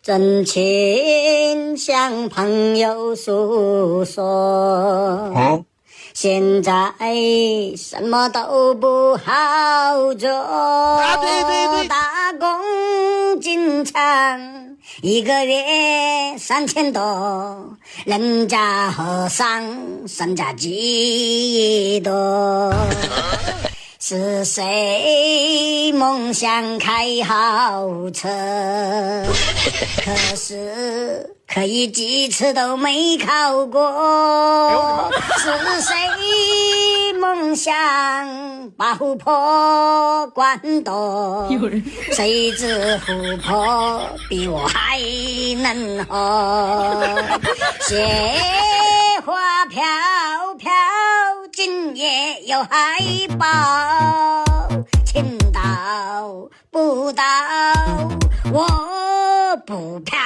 真情向朋友诉说。现在什么都不好做，对，打工进厂一个月3000多，人家和尚身价几亿多。是谁梦想开豪车？可是可以几次都没考过。是谁梦想把湖泊灌多？谁知湖泊比我还能喝？雪花飘飘，今夜有海豹，青岛不倒，我不漂。